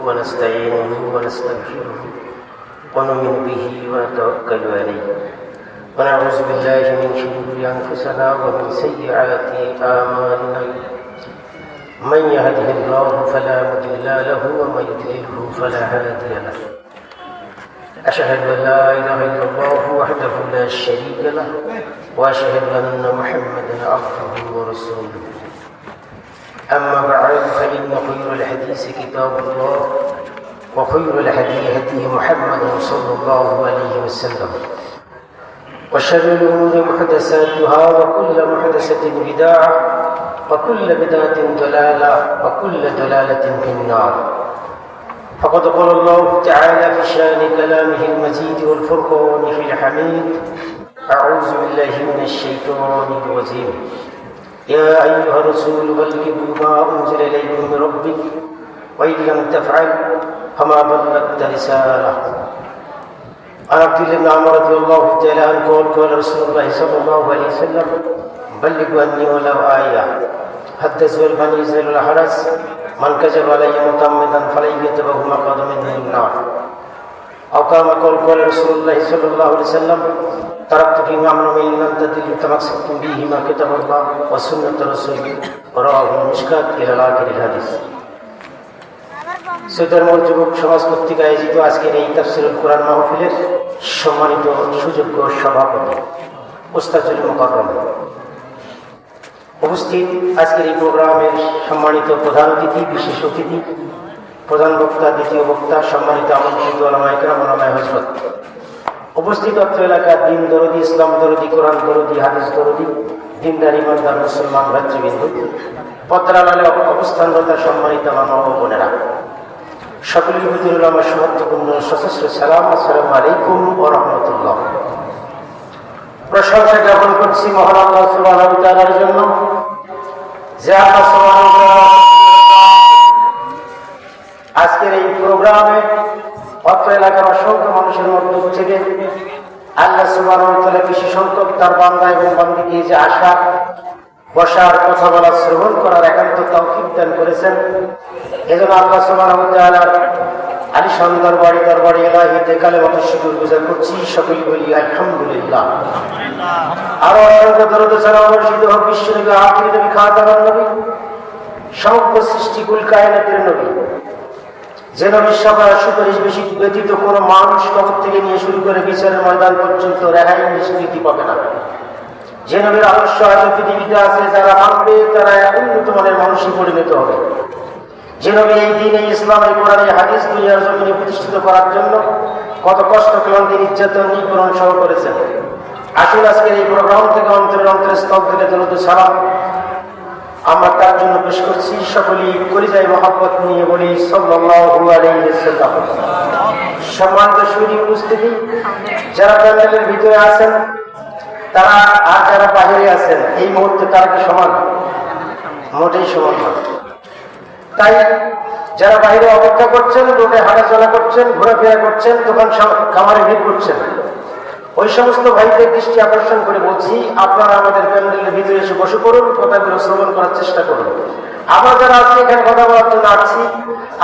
ونستعينه ونستغفره ونؤمن به ونتوكل عليه ونعوذ بالله من شرور أنفسنا ومن سيئات أعمالنا من يهده الله فلا مضل له ومن يضلله فلا هادي له أشهد أن لا إله إلا الله وحده لا شريك له وأشهد أن محمدا عبده ورسوله أما بعد فإن خير الحديث كتاب الله وخير الهدي هدي محمد صلى الله عليه وسلم وشر الأمور محدثاتها وكل محدثة بدعة وكل بدعة ضلالة وكل ضلالة في النار. فقد قال الله تعالى في شان كلامه المجيد والفرقان الحميد: أعوذ بالله من الشيطان الرجيم. يا أيها الرسول بلغ ما أنزل إليك من ربك وإن لم تفعل فما بلغت رسالة. عن عبد الله بن عمر رضي الله تعالى عنه قال رسول الله صلى الله عليه وسلم: بلغوا عني ولو آية. حدثوا البني إسرائيل الحرس من كذب علي متعمدا فليتبوأ مقعده من النار. أو كما قال رسول الله صلى الله عليه وسلم: تركت فيما أمرين لم تضلوا تمسكتم بهما كتاب الله وسنة رسوله رواه المشكاة إلى آخر الحديث. সৈয়দুল যুবক সমাজ কর্তৃক আয়োজিত আজকের এই তাফসীরুল কোরআন মাহফিলের সম্মানিত সুযোগ্য সভাপতি উস্তাদুল মুকাররম, উপস্থিত আজকের এই প্রোগ্রামের সম্মানিত প্রধান অতিথি, বিশেষ অতিথি, প্রধান বক্তা, দ্বিতীয় বক্তা, সম্মানিত আমন্ত্রিত ওলামায়ে কেরাম, ওলামায়ে হযরত, উপস্থিত অত্র এলাকার দিন দরদি, ইসলাম দরদি, কোরআন দরদি, হাদিস দরদি, দিনদার ইমানদার মুসলমান ভাতৃবৃন্দ, পর্দার আড়ালে অবস্থানরত সম্মানিত মা ও বোনেরা, সকলের ভিতরে আমার সৌহার্দ্যপূর্ণ সশস্ত্র সালাম, আসসালামু আলাইকুম ওয়া রাহমাতুল্লাহ। প্রশংসা জ্ঞাপন করছি মহান আল্লাহ সুবহানাহু ওয়া তাআলার জন্য, যে আল্লাহ সুবহানাহু ওয়া তাআলা আজকের এই প্রোগ্রামে অত্র এলাকার অসংখ্য মানুষের মধ্য থেকে আল্লাহ সুবহানাহু ওয়া তাআলা কিছু সংখ্যক তার বান্দা এবং বান্দীকে যে আশা, বসার, কথা বলা, শ্রবণ করার একান্ত তৌফিক দান করেছেন। এজন্য আল্লাহ সুবহানাহু ওয়া তাআলার আলিশান দরবারে ইলাহিতে কালেমাতুশ শুকর গুজার করছি। সকলে বলি আলহামদুলিল্লাহ। আর অসংখ্য দরুদ সালাম বর্ষিত হোক বিশ্বনবী, আখির নবী, খাতামুন নবী, সমগ্র সৃষ্টি কুল কায়নাতের নবী, যে নবীর সাফায়াত সুপারিশ বেশি ব্যতীত কোনো মানুষ কবর থেকে নিয়ে শুরু করে বিচারের ময়দান পর্যন্ত রেহাই নিষ্কৃতি পাবে না। যে নবীর আদর্শ আজ পৃথিবীতে আছে, যারা মানবে তারা উন্নত মানের মানুষই পরিণত হবে। যে নবী এই দিন, এই ইসলাম, এই কোরআন, এই হাদিস দুনিয়ার জমিনে প্রতিষ্ঠিত করার জন্য কত কষ্ট, ক্লান্তি, নির্যাতন, নিপীড়ন সহ করেছেন। আসুন আজকের এই প্রোগ্রাম থেকে অন্তরের স্থল থেকে দরুদ সালাম আমরা তার জন্য পেশ করছি। সকলেই কলিজায় মহব্বত নিয়ে বলি সাল্লাল্লাহু আলাইহি ওয়াসাল্লাম। সম্মানিত সুধী উপস্থিতি, যারা প্যান্ডেলের ভিতরে আছেন তারা আর যারা বাহিরে আছেন, এই মুহূর্তে তারা কি সমান? মোটেই সমান না। তাই যারা বাইরে অপেক্ষা করছেন, রোডে হাঁটাচলা করছেন, ঘোরাফেরা করছেন, দোকান খামারে ভিড় করছেন, ওই সমস্ত ভাইদের দৃষ্টি আকর্ষণ করে বলছি, আপনারা আমাদের প্যান্ডেলের ভিতরে এসে বসে পড়ুন, কথাগুলো শ্রবণ করার চেষ্টা করুন। আমরা যারা আজকে এখানে কথা বলার জন্য আসছি,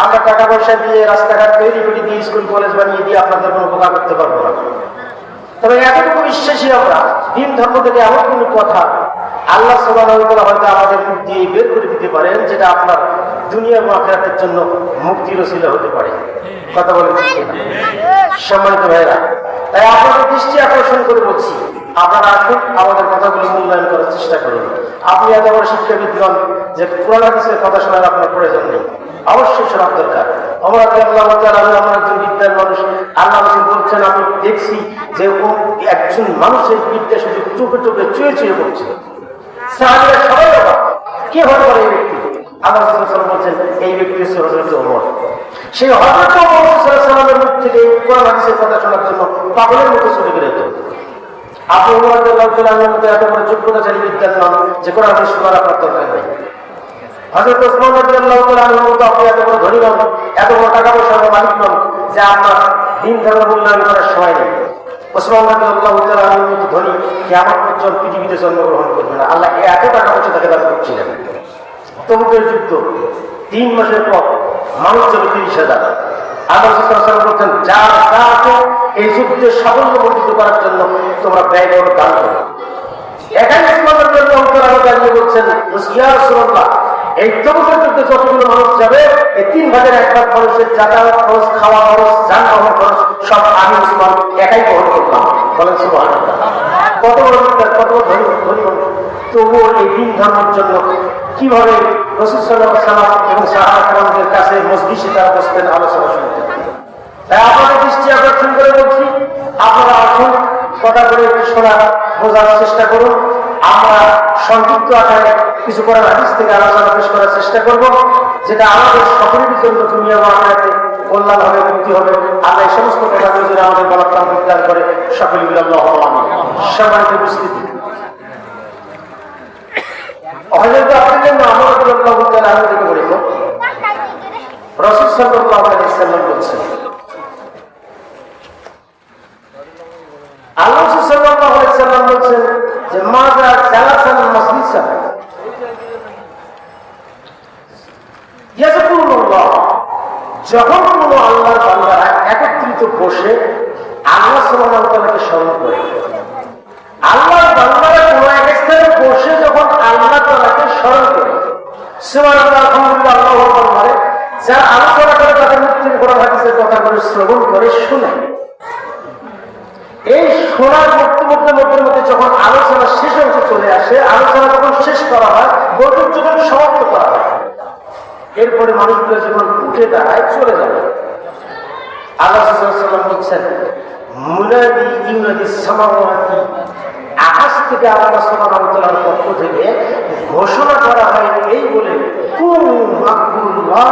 আমরা টাকা পয়সা দিয়ে, রাস্তাঘাট তৈরি করে দিয়ে, স্কুল কলেজ বানিয়ে দিয়ে আপনাদের কোনো উপকার করতে পারবো না। তবে এতটুকু বিশ্বাসী আমরা, দিন ধর্ম থেকে এমন কোনো কথা আল্লাহ সুবহানাহু ওয়া তাআলা হয়তো আমাদের মুখ দিয়ে বের করে দিতে পারেন, যেটা আপনার দুনিয়া এবং আখিরাতের জন্য মুক্তির ওসিলা হতে পারে। কথা বলেন ঠিক না? সম্মানিত ভাইরা, তাই আপনাদের দৃষ্টি আকর্ষণ করে বলছি, আপনারা আসুন, আমাদের কথাগুলো মূল্যায়ন করার চেষ্টা করুন। আপনি এত বড় শিক্ষাবিদ নন যে কোরআন হাদিসের কথা শোনার আপনার প্রয়োজন নেই, অবশ্যই শোনার দরকার। আমার একজন বিদ্যার মানুষ, আল্লাহ রাসূল বলছেন, আমি দেখছি যে একজন মানুষের বিদ্যা শুধু টুপে টুপে চুয়ে চুয়ে পড়ছে। সাহাবীরা সবাই অবাক, কি হতে পারে এই ব্যক্তি? আল্লাহ রাসূল বলছেন, এই ব্যক্তি হচ্ছে হযরত ওমর। সেই হযরত ওমর সাল্লাল্লাহু আলাইহি ওয়াসাল্লামের মুখ থেকে কোরআন হাদিসের কথা শোনার জন্য পাগলের মতো ছুটে বের হতো। আপনি ওমর রাদিয়াল্লাহু তাআলা আনহুর মতো এত বড় যোগ্যতাশালী বিদ্যার্থী নন যে কোরআন হাদিস শোনার আপনার দরকার নেই। হযরত ওসমান রাদিয়াল্লাহু তাআলা আনহুর মতো আপনি এত বড় ধনী নন, এত বড় টাকা পয়সার মালিক নন যে আপনার দিন ধর্ম মূল্যায়ন করার সময় নেই। ওসমান রাদিয়াল্লাহু তাআলা আনহুর মতো ধনী কিয়ামত পর্যন্ত পৃথিবীতে জন্মগ্রহণ করবে না। আল্লাহ এত টাকা পয়সা তাকে দান করছিলেন। তবুকের যুদ্ধ 3 মাসের পর মানুষ ছিল 30,000। আল্লাহ বলছেন যা যা আছে এই যুদ্ধে সাফল্য বর্ধিত করার জন্য তোমরা ব্যয় করো, দান করো। এখানে ইসলামের জন্য দাঁড়িয়ে বলছেন ইয়া রাসূলুল্লাহ, এই তবুকের যুদ্ধে যতগুলো মানুষ যাবে এই 3 ভাগের 1 ভাগ মানুষের যাতায়াত খরচ, খাওয়া খরচ, যানবাহন খরচ সব আমি উসমান একাই বহন করলাম। বলেন সুবহানাল্লাহ। কত বড় ধনী মানুষ, তবুও এই দিন ধর্মের জন্য কিভাবে রাসূল সাল্লাল্লাহু আলাইহি ওয়াসাল্লাম এবং সাহাবা কেরামদের কাছে মজলিসে তারা বসতেন, আলোচনা শুনতেন। তাই আপনাদের দৃষ্টি আকর্ষণ করে বলছি, আপনারা আসুন, কথা করে একটু শোনা বোঝার চেষ্টা করুন। আমরা সংক্ষিপ্ত আকারে কিছু করার হাদিস থেকে আলোচনা পেশ করার চেষ্টা করব, যেটা আমাদের সকলের জন্য দুনিয়া ও আখিরাতে কল্যাণ হবে, মুক্তি হবে। আল্লাহ এই সমস্ত কথাগুলো যেন আমাদের বলার তৌফিক দান করে। সকলে মিলে আল্লাহু আমিন। সম্মানিত উপস্থিতি, হযরত আব্দুল্লাহ ইবনে আমর রাদিয়াল্লাহু তাআলা আনহু থেকে বর্ণিত, রাসূল সাল্লাল্লাহু আলাইহি ওয়াসাল্লাম বলেছেন, আল্লাহ সাল্লাল্লাহু আলাইহি ওয়াসাল্লাম বলেছেন যে মাজা জালাসান মাজলিসা ইয়াযকুরুল্লাহ, যখন কোনো আল্লাহর বান্দারা একত্রিত বসে আল্লাহ সুবহানাহু ওয়া তাআলাকে স্মরণ করে, আল্লাহর বান্দারা কোনো এক স্থানে বসে যখন আল্লাহ তাআলাকে স্মরণ করে, সুবহানাল্লাহ, আলহামদুলিল্লাহ, আল্লাহু আকবার বলে, যারা আলোচনা করে তাদের মুক্তি কোরআন হাদিসের কথাগুলো শ্রবণ করে শুনে, এই শোনার মধ্যে যখন আলোচনা শেষ অংশে চলে আসে, আলোচনা যখন শেষ করা হয়, বৈঠক যখন সমাপ্ত করা হয়, এরপরে মানুষগুলো যখন উঠে দাঁড়ায় চলে যাবে, আল্লাহ সাল্লাল্লাহু আলাইহি ওয়াসাল্লাম বলছেন মুনাদি ইউনাদি সামাওয়াতি, আকাশ থেকে আল্লাহ সুবহানাহু ওয়া তাআলার পক্ষ থেকে ঘোষণা করা হয় এই বলে, কুন মাগফুরুল্লাহ,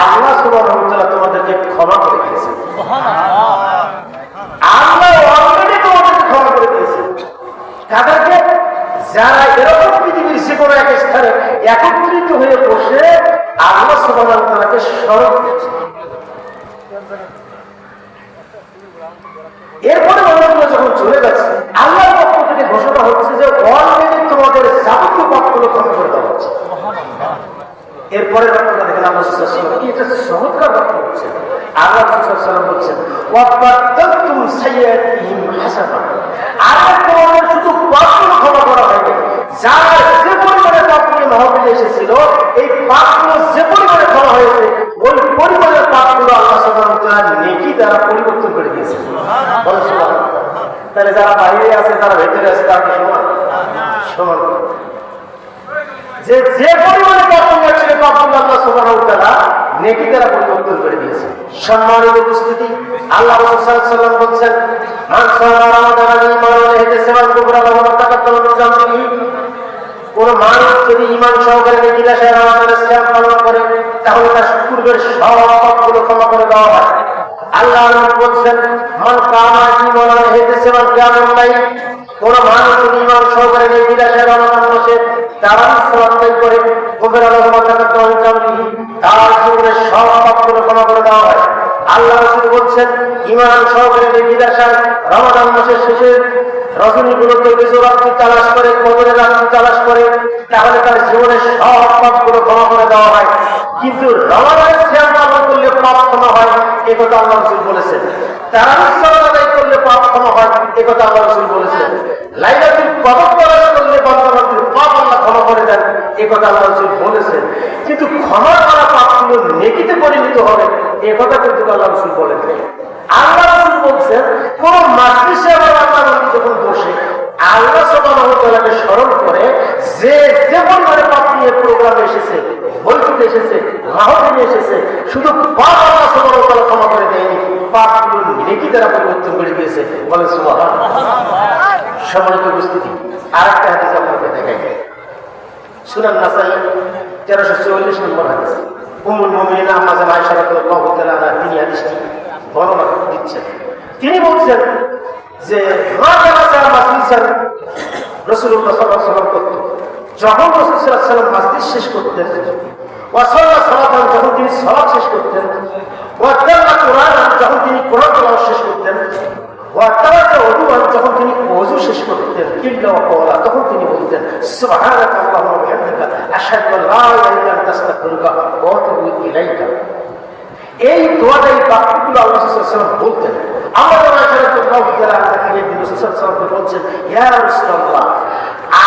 আল্লাহ সুবহানাহু ওয়া তাআলা তোমাদেরকে ক্ষমা করে দিয়েছেন। সুবহানাল্লাহ। আল্লাহ অলরেডি তোমাদেরকে ক্ষমা করে দিয়েছেন। কাদেরকে? যারা এরকম পৃথিবীর যে কোনো এক স্থানে একত্রিত হয়ে বসে আল্লাহ সুবহানাহু ওয়া তাআলাকে স্মরণ করছে। এরপরে মানুষগুলো যখন চলে যাচ্ছে, আল্লাহর পক্ষ থেকে ঘোষণা হচ্ছে যে অলরেডি তোমাদের যাবতীয় পাপগুলো ক্ষমা করে দেওয়া হচ্ছে। এরপরে আপনারা দেখেন আল্লাহ সাল্লাল্লাহু আলাইহি ওয়াসাল্লাম কি এটা চমৎকার বাক্য বলছেন। আল্লাহ সাল্লাল্লাহু আলাইহি ওয়াসাল্লাম বলছেন ওয়াবাদদাতুম সাইয়্যাতিহিম হাসানা, আর তোমাদের শুধু পাপগুলো ক্ষমা করা হয়নি, যারা যে পরিমাণে পাপ নিয়ে মাহফিলে এসেছিল এই পাপগুলো যে পরিমাণে ক্ষমা হয়েছে, ওই পরিমাণের পাপগুলো আল্লাহ সুবহানাহু ওয়া তাআলা নেকি দ্বারা পরিবর্তন করে দিয়েছে। বলেন সুবহানাল্লাহ। তাহলে যারা বাইরে আছে, যারা ভেতরে আছে, তারা কি সমান? সমান। যে পরিমাণে পাপ হয়েছিল, পাপগুলো আল্লাহ সুবহানাহু ওয়া তাআলা নেকি দ্বারা পরিবর্তন করে দিয়েছে। সম্মানিত উপস্থিতি, আল্লাহ রাসূল সাল্লাল্লাহু আলাইহি ওয়াসাল্লাম বলেন মান সামা রমাদান ঈমানান ওয়া ইহতিসাবান কুবরা লাহু মা তাকাদ্দামা মিন যামবিহি, কোন মানুষ যদি ঈমান সহকারে নেকি আশায় রমাদানের সিয়াম পালন করে, তাহলে তার পূর্বের সব পাপগুলো ক্ষমা করে দেওয়া হয়। আল্লাহ বলছেন মান কামা ঈমানান ওয়া ইহতিসাবান কিয়ামুল লাইল, কোন মানুষ যদি ঈমান সহকারে নেকি আশায় রমাদান মাসে তারাবির সালাত আদায় করে, কুবরা লাহু মা তাকাদ্দামা মিন যামবিহি, তার পূর্বের সব পাপগুলো ক্ষমা করে দেওয়া হয়। আল্লাহ রাসূল বলছেন ঈমান সহকারে নেকি আশায় রমাদান মাসের শেষে রজনীগুলোতে কিছু রাত্রি তালাশ করে, কদরের রাত্রি তালাশ করে, তাহলে তার জীবনের সব পাপগুলো ক্ষমা করে দেওয়া হয়। কিন্তু রমাদানের সিয়াম পালন করলে পাপ ক্ষমা হয়, এ কথা আল্লাহ রাসূল বলেছেন। তারাবির সালাত আদায় করলে পাপ ক্ষমা হয়, এ কথা আল্লাহ রাসূল বলেছেন। লাইলাতুল কদর তালাশ করলে বান্দাবান্দির পাপ আল্লাহ ক্ষমা করে দেন, এ কথা আল্লাহ রাসূল বলেছেন। কিন্তু ক্ষমা করা পাপগুলো নেকিতে পরিণত হবে, এ কথা কিন্তু আল্লাহ রাসূল বলেন। আল্লাহ রাসূল বলছেন কোন মাজলিসে আমার বান্দাবান্দি যখন বসে আল্লাহ সুবহানাহু ওয়া তাআলাকে স্মরণ করে, যে পরিমাণে পাপ নিয়ে প্রোগ্রামে এসেছে, বৈঠকে এসেছে, মাহফিলে এসেছে, শুধু পাপ আল্লাহ সুবহানাহু ওয়া তাআলা ক্ষমা করে দেয়নি, পাপগুলো নেকি দ্বারা পরিবর্তন করে দিয়েছে। বলেন সুবহানাল্লাহ। সম্মানিত উপস্থিতি, আরেকটা হাদিস আপনাকে দেখাই, সুনান নাসাই 1344 নম্বর হাদিস। উম্মুল মুমিনিন আম্মা জান আয়েশা রাদিয়াল্লাহু তাআলা আনহা তিনি হাদিসটি বর্ণনা দিচ্ছেন। তিনি বলছেন যে রাসূলুল্লাহ সাল্লাল্লাহু আলাইহি ওয়াসাল্লাম করতেন, যখন রাসূল সাল্লাল্লাহু আলাইহি ওয়াসাল্লাম মাসজিদ শেষ করতেন, ওয়া সাল্লা সালাতান, যখন তিনি সালাত শেষ করতেন, ওয়া তালা কুরআন, যখন তিনি কোরআন তেলাওয়াত শেষ করতেন, যখন তিনি ওযু শেষ করতেন তখন তিনি বলতেন সুবহানাকা আল্লাহুম্মা ওয়া বিহামদিকা আশহাদু আল্লা ইলাহা ইল্লা আনতা আস্তাগফিরুকা ওয়া আতুবু ইলাইকা। এই দোয়াটা এই বাক্যগুলো আল্লাহ সাল্লাল্লাহু আলাইহি ওয়াসাল্লাম বলতেন। আমরা বলছেন ইয়া রাসূলুল্লাহ,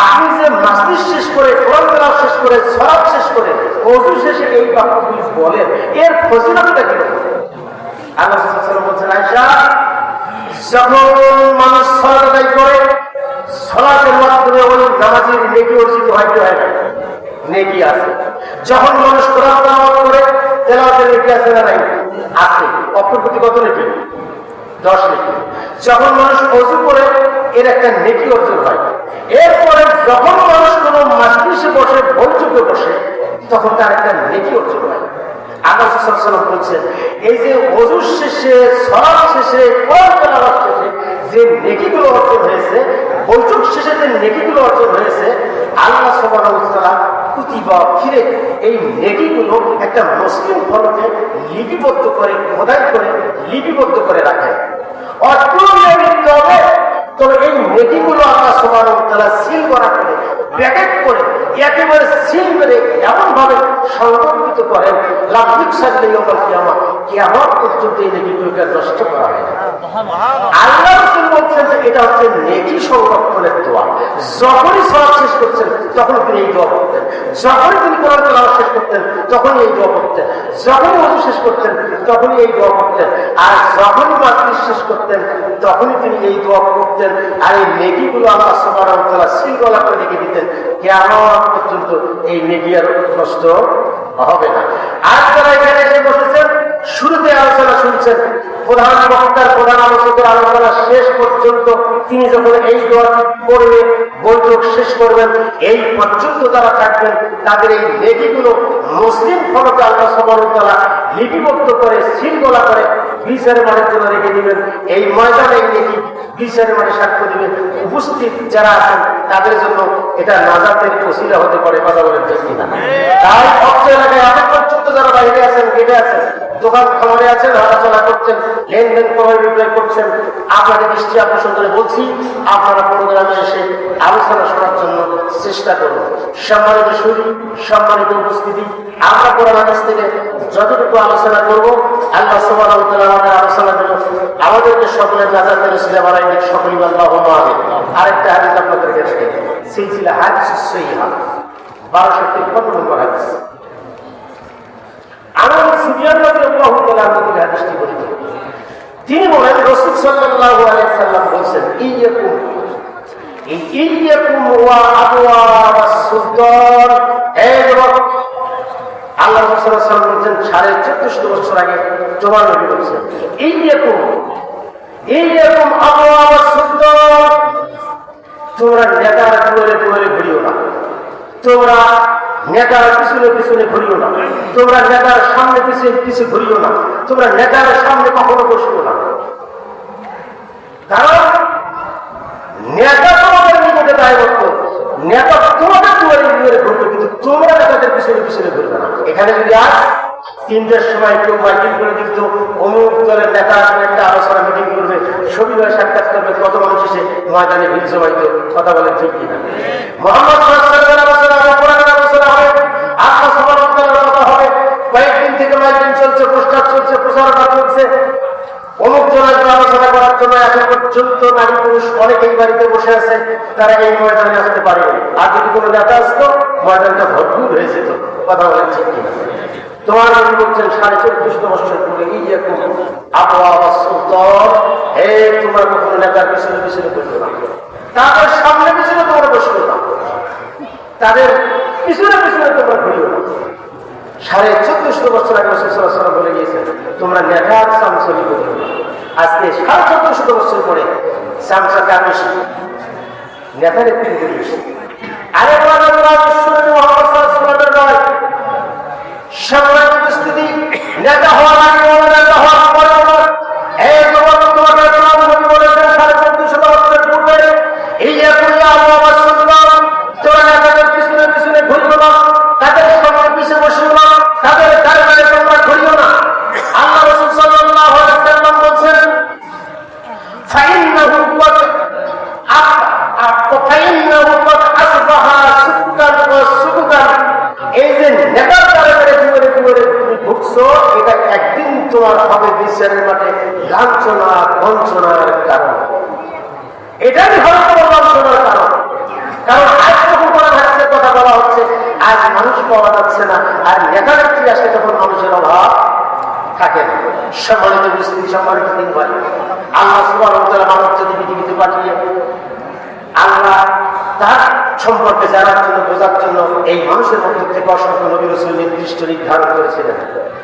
আপনি যে মাসজিদ শেষ করে কোরআন তেলাওয়াত শেষ করে সালাত শেষ করে ওযু শেষে এই বাক্যগুলো বলেন, এর ফজিলতটা কি? আল্লাহ সাল্লাল্লাহু আলাইহি ওয়াসাল্লাম বলছেন আয়েশা, যখন মানুষ সালাত আদায় করে সালাতের মাধ্যমে ওই নামাজের নেকি অর্জিত হয় কি হয় না? নেকি আছে। যখন মানুষ কোরআন তেলাওয়াত করে তেলাওয়াতের নেকি আছে না নাই? আছে। অপর প্রতি কত নেকি? 10 নেকি। যখন মানুষ ওযু করে এর একটা নেকি অর্জন হয়। এরপরে যখন মানুষ কোনো মাজলিসে বসে বৈঠকে বসে তখন তার একটা নেকি অর্জন হয়। আল্লাহ সাল্লাল্লাহু আলাইহি ওয়াসাল্লাম বলছেন এই যে ওযু শেষে সালাত শেষে কোরআন তেলাওয়াত শেষে যে নেকিগুলো অর্জন হয়েছে, বৈঠক শেষে যে নেকিগুলো অর্জন হয়েছে, আল্লাহ সুবহানাহু ওয়া তাআলা কুতিবা ফিরে এই নেকিগুলো একটা মুসলিম ফলকে লিপিবদ্ধ করে খোদাই করে লিপিবদ্ধ করে রাখেন। তবে এই নেকিগুলো আল্লাহ সুবহানাহু ওয়া তাআলা সিল করা করে প্যাকেট করে একেবারে সিল করে এমন ভাবে সংরক্ষিত করেন লাভলিক সাথে কিয়ামত পর্যন্ত এই নেকিগুলোকে নষ্ট করা হয় না। আল্লাহ রাসূল বলছেন যে এটা হচ্ছে নেকি সংরক্ষণের দোয়া। যখনই সালাত শেষ করছেন তখন তিনি এই দোয়া করতেন, যখনই তিনি কোরআন তেলাওয়াত শেষ করতেন তখনই এই দোয়া করতেন, যখনই ওযু শেষ করতেন তখনই এই দোয়া করতেন, আর যখনই মাজলিস শেষ করতেন তখনই তিনি এই দোয়া করতেন। আর এই নেকিগুলো আল্লাহ সুবহানাহু ওয়া তাআলা সিলগলা করে রেখে দিতেন, কিয়ামত পর্যন্ত এই নেকি আর নষ্ট হবে না। আর যারা এখানে এসে বসেছেন শুরুতে আলোচনা শুনছেন, প্রধান বক্তার প্রধান আলোচকের আলোচনা শেষ পর্যন্ত তিনি যখন এই দোয়া করবে বৈঠক শেষ করবেন এই পর্যন্ত যারা থাকবেন তাদের এই নেকিগুলো মুসলিম ফলকে আল্লাহ সুবহানাহু ওয়া তাআলা লিপিবদ্ধ করে সিলগলা করে বিচারের মাঠের জন্য রেখে দিবেন। এই ময়দানে এই নেকি বিচারের মাঠে সাক্ষ্য দিবেন। উপস্থিত যারা আছেন তাদের জন্য এটা নাজাতের ওসিলা হতে পারে। কথা বলেন ঠিক কিনা? তাই অর্থ এলাকায় এখন পর্যন্ত যারা বাইরে আছেন, গেটে আছেন, দোকান খামারে আছেন, হাঁটাচলা করছেন, লেনদেন ক্রয় বিক্রয় করছেন, আপনাদের দৃষ্টি আকর্ষণ করে বলছি আপনারা প্রোগ্রামে এসে আলোচনা শোনার জন্য চেষ্টা করুন। সম্মানিত সুরী, সম্মানিত উপস্থিতি, আমরা কোরআন হাদিস থেকে যতটুকু আলোচনা করবো আল্লাহ সুবহানাহু ওয়া তাআলা আমাদের আলোচনার জন্য আমাদেরকে সকলের নাজাতের ওসিলা বানাই দিক। সকলেই আল্লাহুম্মা আমিন। আরেকটা হাদিস আপনাদেরকে দেখেন, সিলসিলা হাদিস সহিহা 1253 নম্বর হাদিস। তিনি বলেন রাসূল সাল্লাল্লাহু আলাইহি ওয়াসাল্লাম বলেছেন ইয়াকুম ওয়া আবওয়াবাস সুলতান। আল্লাহ রাসূল সাল্লাল্লাহু আলাইহি ওয়াসাল্লাম বলেছেন 1450 বছর আগে তোমার নবী বলেছেন ইয়াকুম আবওয়াবাস সুলতান, তোমরা নেতার দুয়ারে দুয়ারে ঘুরিও না, তোমরা নেতার পিছনে পিছনে ঘুরিও না, তোমরা নেতার সামনে পিছনে পিছনে ঘুরিও না, তোমরা নেতার সামনে কখনো বসিও না। কারণ নেতা তোমাদের নিকটে দায়বদ্ধ, নেতা তোমাদের দুয়ারে দুয়ারে ঘুরবে, কিন্তু তোমরা নেতাদের পিছনে পিছনে ঘুরবে না। এখানে যদি আজ 3টার সময় কেউ মাইকিং করে দিত অমুক দলের নেতা একটা আলোচনা মিটিং করবে, সবিনয় সাক্ষাৎ করবে, কত মানুষ এসে ময়দানে ভিড় জমাইত। কথা বলেন ঠিক কিনা? মুহাম্মদ সাল্লাল্লাহু আলাইহি ওয়াসাল্লাম কোরআনের আলোচনা হবে, আল্লাহ সুবহানাহু ওয়া তাআলার কথা হবে, কয়েকদিন থেকে মাইকিং চলছে, পোস্টার চলছে, প্রচারণা চলছে, অমুক জনের আলোচনা করার জন্য এখন পর্যন্ত নারী পুরুষ অনেকেই বাড়িতে বসে আছে, তারা এই ময়দানে আসতে পারে। আর যদি কোনো নেতা আসতো ময়দানটা ভরপুর হয়ে যেত। কথা বলেন ঠিক কিনা? তোমার নবী বলছেন 1450 বছর পরে ইয়াকুম আবওয়াবাস সুলতান, হে তোমরা কখনো নেতার পিছনে পিছনে বসবে না, তাদের সামনে পিছনে তোমরা বসবে না, তাদের পিছনে পিছনে তোমরা ঘুরিও না। 1450 বছর আগে রাসূল সাল্লাল্লাহু আলাইহি ওয়াসাল্লাম বলে গিয়েছেন তোমরা নেতার সামসলি করিও না। আজকে 1450 বছর পরে সামসা কামিশি নেতার একটি বেশি। আরে বলা বিশ্বনবী মুহাম্মদ সাল্লাল্লাহু আলাইহি ওয়াসাল্লামের সম্মানিত উপস্থিতি, নেতা হওয়ার আগে নেতা হওয়ার পরে এই তোমাকে নবী বলেছেন 1450 বছর পূর্বে এই আবওয়াবাস সুলতান, তোমরা নেতাদের পিছনে পিছনে ঘুরিও না, তাদের সামনে পিছনে বসিও না, তাদের দরবারে তোমরা ঘুরিও না। আল্লাহ রাসূল সাল্লাল্লাহু আলাইহি ওয়াসাল্লাম বলেছেন ফাইন তোমার হবে বিচারের মাঠে লাঞ্ছনা বঞ্চনার কারণ। এটাই হবে তোমার লাঞ্ছনার কারণ। কারণ আজ যখন কোরআন হাদিসের কথা বলা হচ্ছে, আজ মানুষ পাওয়া যাচ্ছে না, আর নেতা নেত্রী আসলে তখন মানুষের অভাব থাকে না। সম্মানিত মুসলিম, সম্মানিত দিন ভাই, আল্লাহ সুবহানাহু ওয়া তাআলা মানব জাতি পৃথিবীতে পাঠিয়ে আল্লাহ তার সম্পর্কে জানার জন্য, বোঝার জন্য এই মানুষের মধ্যে থেকে অসংখ্য নবী রাসূল নির্দিষ্ট নির্ধারণ করেছিলেন।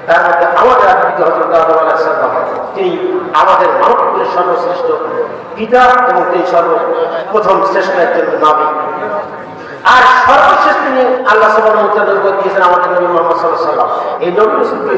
তার মধ্যে আমাদের আদিত্য হযরত আদম আলাইহিস সালাম, তিনি আমাদের মানবকুলের সর্বশ্রেষ্ঠ পিতা এবং তিনি সর্বপ্রথম শ্রেষ্ঠ একজন নবী। আর সর্বশেষ তিনি আল্লাহ সুবহানাহু ওয়া তাআলা দিয়েছেন আমাদের নবী মুহাম্মদ সাল্লাল্লাহু আলাইহি ওয়াসাল্লাম। এই নবী রাসূলকে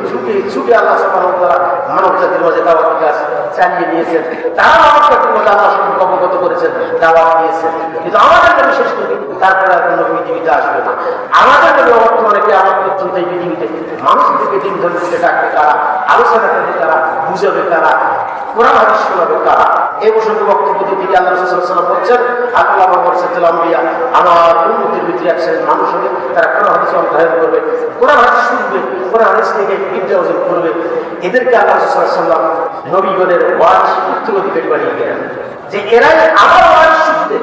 ছুটে আল্লাহ সুবহানাহু ওয়া তাআলা মানব জাতির মাঝে দাওয়াতের কাজ চালিয়ে নিয়েছেন। তারা মানব জাতির মাঝে আল্লাহ সম্পর্কে অবগত করেছেন, দাওয়াত দিয়েছেন। কিন্তু আমাদের নবী শেষ নবী, তারপরে আর কোনো পৃথিবীতে আসবে না। আমাদের নবী বর্তমানে কিয়ামত পর্যন্ত এই পৃথিবীতে মানুষদেরকে দিন ধরে ডাকবে কারা, আলোচনা করবে কারা, বুঝাবে কারা, কোরআন হাদিস শোনাবে কারা। এই প্রসঙ্গে বক্তব্য দিতে আল্লাহ রাসূল সাল্লাল্লাহু আলাইহি ওয়াসাল্লাম বলছেন, আল্লাহ ওয়ারসাতুল আম্বিয়া, আমার উম্মতের ভিতরে এক শ্রেণীর মানুষ হবে, তারা কোরআন হাদিস অধ্যয়ন করবে, কোরআন হাদিস শুনবে, কোরআন হাদিস থেকে বিদ্যা অর্জন করবে। এদেরকে আল্লাহ রাসূল সাল্লাল্লাহু আলাইহি ওয়াসাল্লাম নবীগণের ওয়ারিস, উত্তরাধিকারী বানিয়ে গেলেন, যে এরাই আমার ওয়ারিস শুনবে।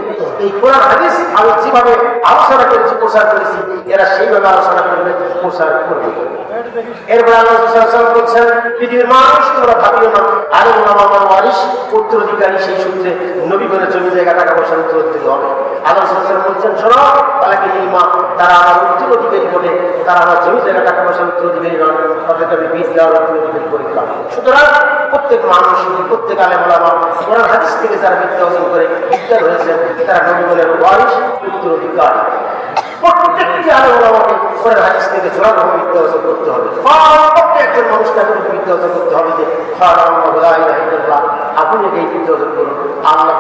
এই কোরআন হাদিস আমি যেভাবে আলোচনা করেছি, প্রচার করেছি, এরা সেইভাবে আলোচনা করবে, প্রচার করবে। এরপর আল্লাহ রাসূল সাল্লাল্লাহু আলাইহি ওয়াসাল্লাম বলছেন, পৃথিবীর মানুষ তোমরা ভাবিও না আরে আমার ওয়ারিস, উত্তরাধিকারী, সেই সূত্রে নবীগণের জমি জায়গা টাকা পয়সার উত্তরাধিকারী হবে। আল্লাহ রাসূল সাল্লাল্লাহু আলাইহি ওয়াসাল্লাম বলছেন, শোনো, বালাকিল ইলমা, তারা আমার উত্তরাধিকারী বলে, তারা আমার জমি জায়গা টাকা পয়সার উত্তরাধিকারী নয়, তাদেরকে আমি বিদ্যার উত্তরাধিকারী করে দিলাম। সুতরাং প্রত্যেক মানুষ, প্রত্যেক আলেম ওলামা কোরআন হাদিস থেকে যারা বিদ্যা অর্জন করে বিদ্যার হয়েছে, তারা নবীগণের ওয়ারিস, উত্তরাধিকারী। প্রত্যেকটি আলেম ওলামাকে কোরআন হাদিস থেকে জোরালোভাবে বিদ্যা অর্জন করতে হবে। প্রত্যেক একজন মানুষকে বিদ্যা অর্জন করতে হবে যে আপনি এই বিদ্যা অর্জন করুন, আল্লাহ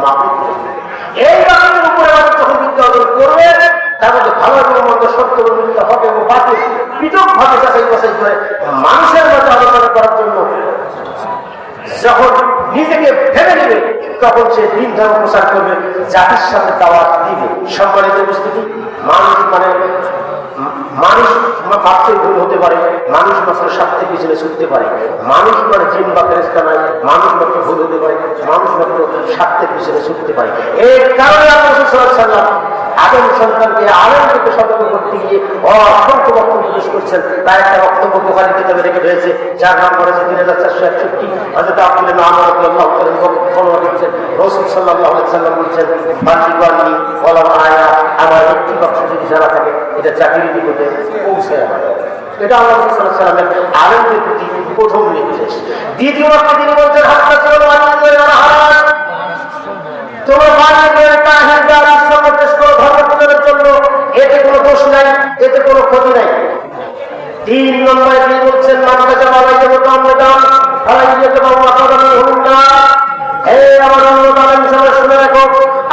মাহবুব। এই বাক্যের উপরে মানুষ যখন বিদ্যা অর্জন করবে, তার মধ্যে ভালো এবং মন্দ, সত্য এবং মিথ্যা, হক এবং বাতিল পৃথকভাবে যাচাই বাছাই করে মানুষের মধ্যে আলোচনা করার জন্য যখন নিজেকে ভেবে নেবে, তখন সে দিন ধর্ম প্রচার করবে, জাতির সামনে দাওয়াত দিবে। সম্মানিত উপস্থিতি, মানুষ ভাবতে ভুল হতে পারে, মানুষ মাত্র স্বার্থের পিছনে ছুটতে পারে, মানুষ মানে জিন বা ফেরেশতা নয়, মানুষ মাত্র ভুল হতে পারে, মানুষ মাত্র স্বার্থের পিছনে ছুটতে পারে। এর কারণে আল্লাহ রাসূল সাল্লাল্লাহু আলাইহি ওয়াসাল্লাম আদম সন্তানকে আলেম থেকে সতর্ক করতে গিয়ে অসংখ্য বক্তব্য পেশ করছেন। তার একটা বক্তব্য বুখারী কিতাবে রেখে রয়েছে, যার নাম করেছে 3461। হযরত আব্দুল্লাহ ইবনে আমর রাদিয়াল্লাহু তাআলা বর্ণনা করেছেন, রাসূল সাল্লাল্লাহু আলাইহি ওয়াসাল্লাম বলছেন, বান্দিগণনি ওয়ালা আয়া, আমার একটি বাক্য যদি জানা থাকে, এটা জাতির নিকটে পৌঁছে যাবে। এটা আল্লাহ রাসূল সাল্লাল্লাহু আলাইহি ওয়াসাল্লামের আলেমদের প্রতি প্রথম নির্দেশ। দ্বিতীয় বাক্যে তিনি বলছেন, হাত্তা চলো হারাজ, তোমার বাড়ির কাহিনী যারা সামনে পেশ করো ধর্ম প্রচারের জন্য, এতে কোনো দোষ নাই, এতে কোনো ক্ষতি নাই। 3 নম্বরে তিনি বলছেন, মানবে যাওয়া যাবে কামদান ফালাইয়ে তোমার মাথাদানি হল না। হে আমার আল্লাহ, সবাই শুনে রাখো,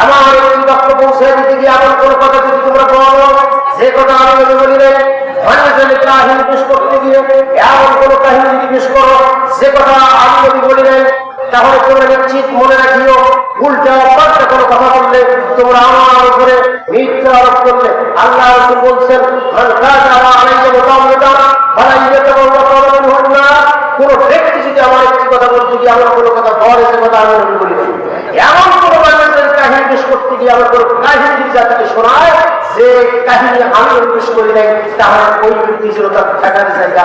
আমার একটি বাক্য পৌঁছে দিতে গিয়ে আমার কোনো কথা যদি তোমরা বলো, যে কথা আমি বলি নাই, কাহিনী পেশ করতে গিয়ে এমন কোনো কাহিনী যদি পেশ করো যে কথা আমি বলি নাই, তাহলে তোমরা নিশ্চিত মনে রাখিও, উল্টা পাল্টা কোনো কথা বললে তোমরা আমার উপরে মিথ্যা আরোপ করলে। আল্লাহ রাসূল বলছেন, মান কাযাবা আলাইয়া মুতাআম্মিদান ফালাইয়াতাবাওয়া মাকাদাহু মিনান। কোন ব্যক্তি যদি আমার একটি কথা বলতে গিয়ে আমার কোনো কথা বলে, সে কথা আমি বলি নাই, এমন কোনো মানুষের কাহিনী পেশ করতে গিয়ে আমার কোনো কাহিনী জাতিকে শোনায় যে কাহিনী আমি পেশ করি নাই, তাহলে ওই ব্যক্তি যেন তার থাকার জায়গা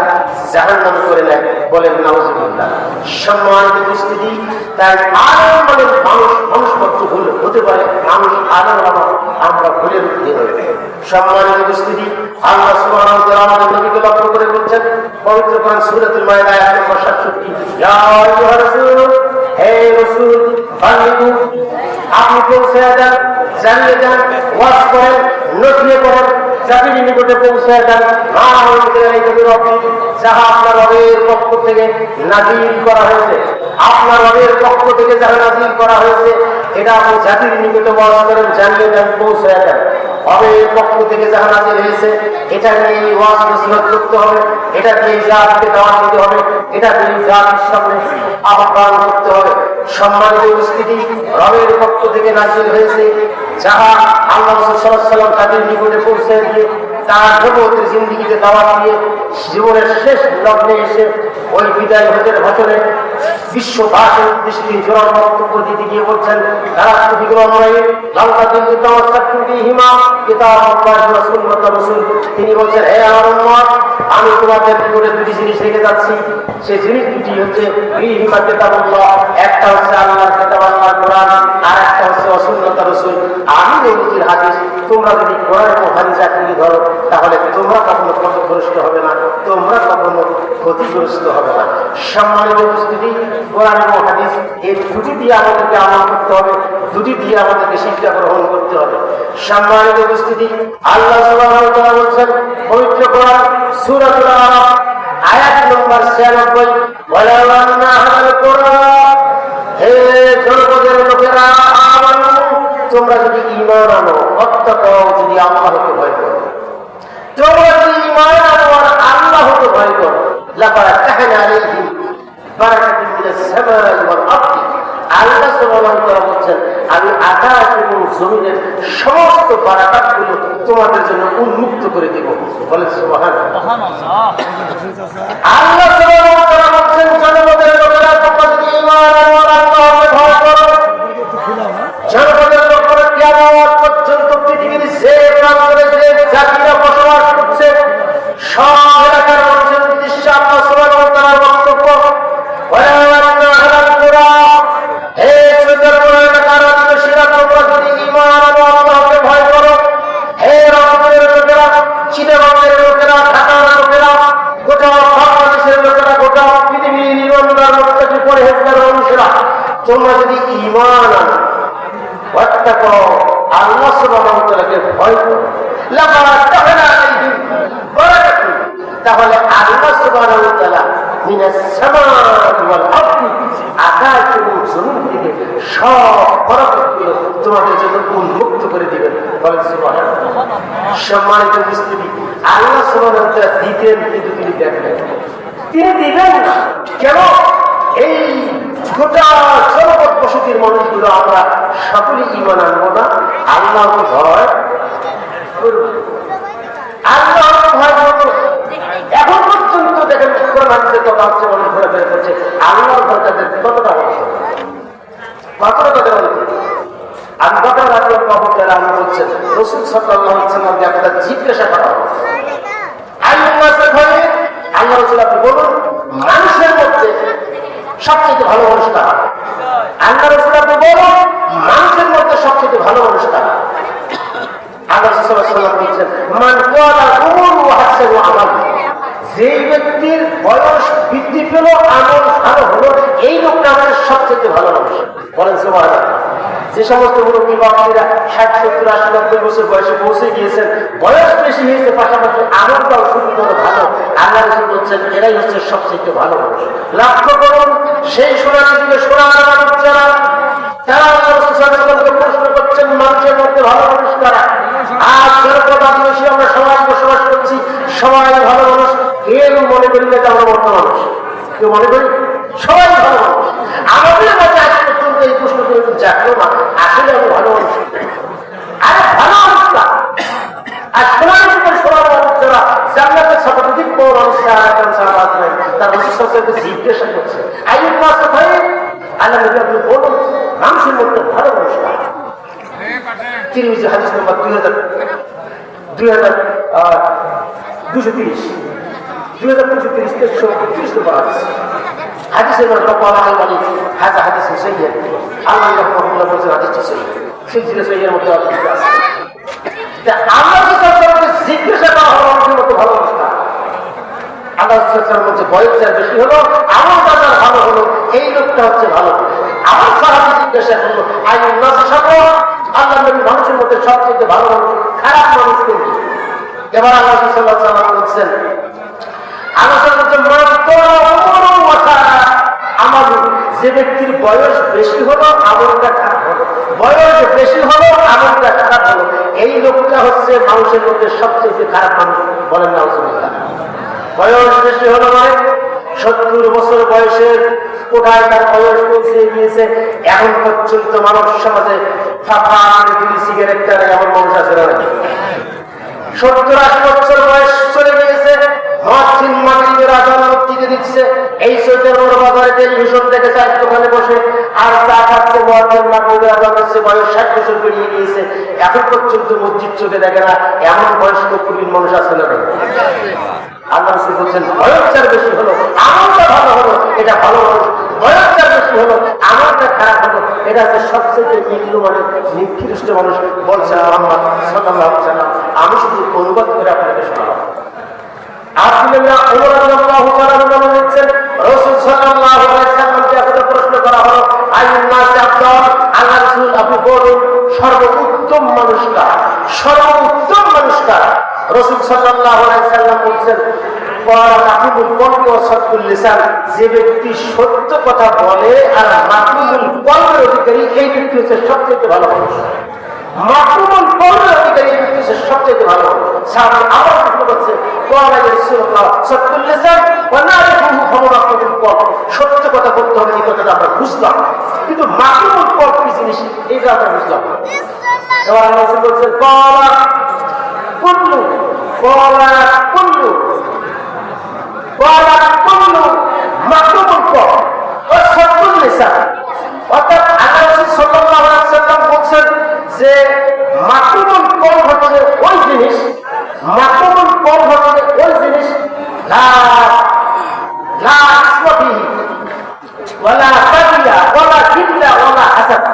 জাহান্নামে করে নেয়। বলেন নাউযুবিল্লাহ। সম্মানিত উপস্থিতি, তাই আলেম মানে মানুষ মাত্র ভুল হতে পারে, মানুষ আলেম আমরা ভুলের দিন হয়ে। সম্মানিত উপস্থিতি, আল্লাহ সুবহানাহু ওয়া তাআলা আমাদের নবীকে লক্ষ্য করে বলছেন পবিত্র কোরআন সূরাতুল মায়েদা আয়াত নম্বর 67, ইয়া আইয়ুহার রাসূল, হে রাসূল, বাল্লিগু, আপনি পৌঁছে দেন, জানিয়ে দেন, ওয়াজ করেন, নসিহত করেন, জাতির নিকটে পৌঁছে দেন, যাহা আপনার রবের পক্ষ থেকে নাযিল করা হয়েছে, আপনার রবের পক্ষ থেকে যাহা নাযিল করা হয়েছে, এটা আপনি জাতির নিকটে ওয়াজ করেন, জানিয়ে দেন, পৌঁছে দেন। রবের পক্ষ থেকে যাহা নাযিল হয়েছে, এটা নিয়ে ওয়াজ নসিহত করতে হবে, এটা দিয়ে জাতিকে দাওয়াত দিতে হবে, এটা দিয়ে জাতির সামনে আহ্বান করতে হবে। সম্মানিত উপস্থিতি, রবের পক্ষ থেকে নাযিল হয়েছে যাহা আল্লাহ রাসূল সাল্লাল্লাহু আলাইহি ওয়াসাল্লাম জাতির নিকটে পৌঁছে দিয়ে তার নবুয়তের জিন্দেগিতে দাওয়াত দিয়ে জীবনের শেষ লগ্নে এসে ওই বিদায় হজের বছরে বিশ্ববাসীর উদ্দেশ্যে তিনি জোরাল বক্তব্য দিতে গিয়ে বলছেন, তারা তিনি বলছেন, হে আমার উম্মত, আমি তোমাদের ভিতরে দুটি জিনিস রেখে যাচ্ছি। সেই জিনিস দুটি হচ্ছে একটা হচ্ছে আল্লাহর কিতাব, আল্লাহর কোরআন, আর একটা হচ্ছে সুন্নাত রাসূল। আমি নবীর হাদিস। তোমরা যদি কোরআন এবং হাদিস আঁকড়ে ধরো তাহলে তোমরা কখনো ক্ষতিগ্রস্ত হবে না, তোমরা কখনো ক্ষতিগ্রস্ত হবে না। সম্মানিত উপস্থিতি, কোরআন এবং হাদিস এই দুটি দিয়ে আমাদেরকে আমল করতে হবে, দুটি দিয়ে আমাদেরকে শিক্ষা গ্রহণ করতে হবে। সম্মানিত উপস্থিতি, আল্লাহ সুবহানাহু ওয়া তাআলা বলেন পবিত্র কোরআন সূরাতুল আরাফ আয়াত নম্বর 96, ওয়ালাউ আন্না আহলাল কোরআন, হে জনপদের লোকেরা, আমানু, তোমরা যদি ঈমান আনো, ওয়াত্তাকাউ, যদি আল্লাহকে ভয় করো, তোমরা যদি ঈমান আনো আর আল্লাহকে ভয় করো, লাবারাকানা আলাইহিম বারাকাতুন মিনাস সামাই ওয়াল আরদি। আল্লাহ সুবহানাহু ওয়া তাআলা বলেন, আমি আকাশ এবং জমিনের সমস্ত বারাকাতগুলো তোমাদের জন্য উন্মুক্ত করে দেব। বলেন সুবহানাল্লাহ। আল্লাহ সুবহানাহু ওয়া তাআলা বলেন, জনপদের লোকেরা, তোমরা যদি ঈমান আনো আর আল্লাহকে ভয় করো, জনপদের লোকেরা কিয়ামত পর্যন্ত পৃথিবীর যে প্রান্তরে যে জাতিরা বসবাস করছে সব এলাকার মানুষের উদ্দেশ্যে আল্লাহ সুবহানাহু ওয়া তাআলার বক্তব্য, হে সুন্দরবন এলাকার অধিবাসীরা, তোমরা যদি ঈমান আনো, আল্লাহকে ভয় করো, হে রংপুরের লোকেরা, চিটাগংয়ের লোকেরা, ঢাকার লোকেরা, গোটা বাংলাদেশের লোকেরা, গোটা পৃথিবীর ইমানদার লোকটাকে পরহেজগার মানুষেরা, তোমরা যদি ঈমান আনো, ওয়াত্তাকাউ, আল্লাহ সুবহানাহু ওয়া তাআলাকে ভয় করো, লাবারাকানা আলাইহিম বারাকাতুন, তাহলে আল্লাহ সুবহানাহু ওয়া তাআলা মিনাস সামাই ওয়াল আরদি, আকাশ এবং জমিন থেকে সব বরকতগুলো তোমাদের জন্য উন্মুক্ত করে দিবেন। বলেন সুবহানাল্লাহ। সম্মানিত উপস্থিতি, আল্লাহ সুবহানাহু ওয়া তাআলা দিতেন, কিন্তু তিনি দেন না। তিনি দিবেন না কেন? এই গোটা জনপদ বসতির মানুষগুলো আমরা সকলে ঈমান আনবো না, আল্লাহকে ভয় করব, আল্লাহকে ভয় করব। এখন পর্যন্ত দেখেন কোরআন হাদিসে কথা হচ্ছে, মানুষ ঘোরাফেরা করছে, আল্লাহর ভয় তাদের কতটা অর্থ, কতটা তাদের অর্থ। আমি কথা রাখলাম কখন যারা আমি বলছেন রাসূল সাল্লাল্লাহু আলাইহি ওয়াসাল্লামকে একটা জিজ্ঞাসা করা হলো, আল্লাহর ভয়ে, আল্লাহ রাসূল আপনি বলুন মানুষের মধ্যে সবচেয়ে ভালো মানুষ কারা? আল্লাহ রাসূল আপনি বলুন মানুষের মধ্যে সবচেয়ে ভালো মানুষ কারা? আল্লাহ রাসূল সাল্লাল্লাহু আলাইহি ওয়াসাল্লাম বলেছেন, মান ক্বালা উমরু ওয়া হাসানু আমাল, যেই ব্যক্তির বয়স বৃদ্ধি পেল, আমল ভালো হলো, এই লোকটা আমাদের সবচেয়ে ভালো মানুষ। বলেন সুবহানাল্লাহ। যে সমস্ত মুরব্বী বাবারা 60, 70, 80, 90 বছর বয়সে পৌঁছে গিয়েছেন, বয়স বেশি হয়েছে, পাশাপাশি আমলটাও সুন্দর ভালো, আল্লাহ রাসূল বলছেন এরাই হচ্ছে সবচেয়ে ভালো মানুষ। লক্ষ্য করুন, সেই সোনার যুগে সোনার মানুষ যারা, তারা আল্লাহ রাসূল সাল্লাল্লাহু আলাইহি ওয়াসাল্লামকে প্রশ্ন করছেন মানুষের মধ্যে ভালো মানুষ কারা? আজ জনপদ আদিবাসী আমরা সবাই বসবাস করছি, সবাই ভালো মানুষ, কেউ মনে করি না যে আমরা মন্দ মানুষ, কেউ মনে করি সবাই ভালো মানুষ। আমাদের কাছে আজ পর্যন্ত এই প্রশ্ন করে জানলো না আসলে আমি ভালো মানুষ। আরে ভালো মানুষটা আর সোনার যুগের সোনার মানুষ যারা জান্নাতের শতাধিক বড় মানুষ, তার রাসূল জিজ্ঞাসা করছে, আইয়ুন নাস খায়র, আল্লাহ নবী আপনি বলুন মানুষের মধ্যে ভালো মানুষ কারা? তিরমিজি হাদিস নম্বর 2230 নম্বর হাদিসের মধ্যে বলা হয়, মানে হাজা হাদিস সহিহ, আল্লাহ রাহমাতুল্লাহ বলেছেন হাদিসটি সহিহ, সিলসিলা সহিহের মধ্যে আছে। আল্লাহ রাসূলকে জিজ্ঞাসা করা হলো মানুষের মধ্যে ভালো মানুষ কারা? আল্লাহ রাসূলের মধ্যে বয়স যার বেশি হলো, আমল যার ভালো হলো, এই লোকটা হচ্ছে ভালো মানুষ। আমার সাহাবী জিজ্ঞাসা করলো, আইয়ুন নাস শাররুন, আল্লাহ নবী মানুষের মধ্যে সবচেয়ে ভালো মানুষ, খারাপ মানুষ কোনটি? এবার আল্লাহ রাসূল সাল্লাল্লাহু আলাইহি ওয়াসাল্লাম বলছেন, যে ব্যক্তির বয়স বেশি হলো আমলটা খারাপ হলো, বয়স বেশি হলো আমলটা খারাপ হলো, এই লোকটা হচ্ছে মানুষের মধ্যে সবচেয়ে খারাপ মানুষ। বলেন নাউজুবিল্লাহ। বয়স বেশি হলো মানে 70 বছর বয়সের কোঠায় তার বয়স পৌঁছে গিয়েছে, এখন পর্যন্ত মানব সমাজে ফাঁকা সিগারেট টানে এমন মানুষ আছে না? 70-80 বছর বয়স চলে গিয়েছে, মুয়াজ্জিন মাগরিবের আযান মসজিদে দিচ্ছে, এই চৈতের বাজারে টেলিভিশন দেখে চায়ের দোকানে বসে আর চা খাচ্ছে, মুয়াজ্জিন মাগরিবের আযান দিচ্ছে, বয়স 60 বছর পেরিয়ে গিয়েছে, এখন পর্যন্ত মসজিদ চোখে দেখে না। এমন বয়স্ক কুলীন মানুষ আছে না? আল্লাহ রাসূল বলছেন বয়সটার বেশি হলো আমলটা ভালো হলো, এটা ভালো মানুষ। বয়সটার বেশি হলো আমলটা খারাপ হলো, এটা হচ্ছে সবচেয়ে নিম্ন মানের নিকৃষ্ট মানুষ। বলছেন মুহাম্মদ সাল্লাল্লাহু আলাইহি ওয়াসাল্লাম, আমি শুধু অনুবাদ করে আপনাকে শোনালাম। আব্দুল্লাহ ওমর রাদিয়াল্লাহু তাআলা বলেছেন, রাসূল সাল্লাল্লাহু আলাইহি ওয়াসাল্লামকে একটা প্রশ্ন করা হলো, আইয়ুন নাসি আফদাল, আল্লাহ রাসূল আপনি বলুন সর্বোত্তম মানুষ কারা? সর্বোত্তম মানুষ কারা? রাসূল সাল্লাল্লাহু আলাইহি ওয়াসাল্লাম বলেছেন, যে ব্যক্তি সত্য কথা বলে আর মাকরুমুল কলবের অধিকারী, এই ব্যক্তি হচ্ছে সবচেয়ে ভালো মানুষ। মাকরুমুল কলবের অধিকারী এই ব্যক্তি হচ্ছে সবচেয়ে ভালো মানুষ। সাহাবী আবার প্রশ্ন করছে, সত্য কথা বলতে হবে, এই কথাটা আমরা বুঝলাম, কিন্তু মাকরুমুল কলব কি জিনিস এটা আমরা বুঝলাম না। এবার আল্লাহ বলছেন কুল্লু মাকরুমুল কলব ওয়া সাদুল লিসান। অর্থাৎ আল্লাহ রাসূল সাল্লাল্লাহু আলাইহি ওয়াসাল্লাম বলেন যে মাকরুমুল কলব হচ্ছে ওই জিনিস, মাকরুমুল কলব হচ্ছে ওই জিনিস লা আসওয়াফি ওয়ালা তাবিয়া ওয়ালা কিল্লা ওয়ালা হাসাদ,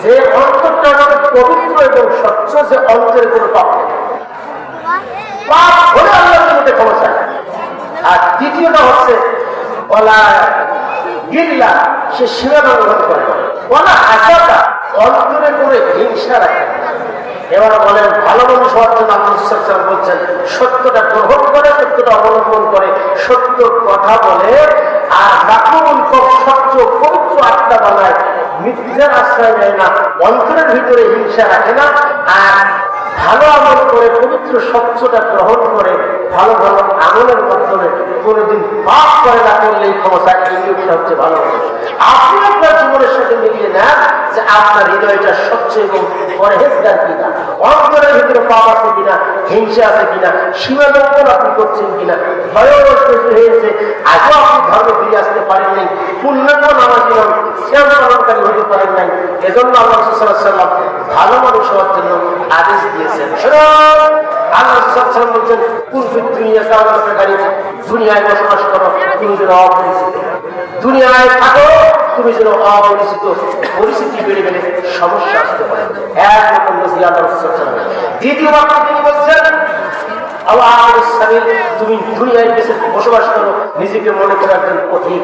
যে অন্তরটা পবিত্র এবং স্বচ্ছ, যে অন্তরে কোনো পাপ নেই, পাপ হলে আল্লাহর কাছে ক্ষমা চায়। আর দ্বিতীয়টা হচ্ছে ওয়ালা গিল্লা, সে সীমা লঙ্ঘন করে না, ওয়ালা হাসাদা, অন্তরে করে হিংসা রাখে না। এবার বলেন ভালো মানুষ হওয়ার জন্য আল্লাহ বলছেন সত্যটা গ্রহণ করে, সত্যটা অবলম্বন করে, সত্য কথা বলে, আর মাকরুমুল কলব সত্য পবিত্র আত্মা বানায়, মিথ্যার আশ্রয় নেয় না, অন্তরের ভিতরে হিংসা রাখে না, আর ভালো আমল করে পবিত্র স্বচ্ছতা গ্রহণ করে ভালো ভালো আমলের মাধ্যমে কোনোদিন পাপ করে না, করলেই ক্ষমা চায়। এই লোকটা হচ্ছে ভালো মানুষ। আপনি আপনার জীবনের সাথে মিলিয়ে নেন যে আপনার হৃদয়টা স্বচ্ছ এবং পরহেজগার কিনা, অন্তরের ভিতরে পাপ আছে কিনা, হিংসা আছে কিনা, সীমা লঙ্ঘন আপনি করছেন কিনা, বয়স বেশি হয়েছে আজও আপনি ধর্মে ফিরে আসতে পারেন নাই, পূর্ণাঙ্গ নামাজি নন, শ্যাম পালনকারী হতে পারেন নাই। এজন্য আল্লাহ রাসূল সাল্লাল্লাহু আলাইহি ওয়াসাল্লাম ভালো মানুষ হওয়ার জন্য আদেশ দিয়েছেন। আল্লাহ সাল্লাল্লাহু আলাইহি ওয়াসাল্লাম বলেছেন, কুনফি দুনিয়া কামাকারী, দুনিয়ায় বসবাস করো তুমি যেন অপরিচিত, দুনিয়ায় থাকো তুমি যেন অপরিচিত, পরিস্থিতি বেড়ে গেলে সমস্যা আসতে পারে। এক রকম নসিহত আল্লাহ রাসূল সাল্লাল্লাহু আলাইহি ওয়াসাল্লাম। দ্বিতীয় বাক্য তিনি বলছেন, তুমি দুনিয়ায় বেঁচে বসবাস করো, নিজেকে মনে করো একজন পথিক,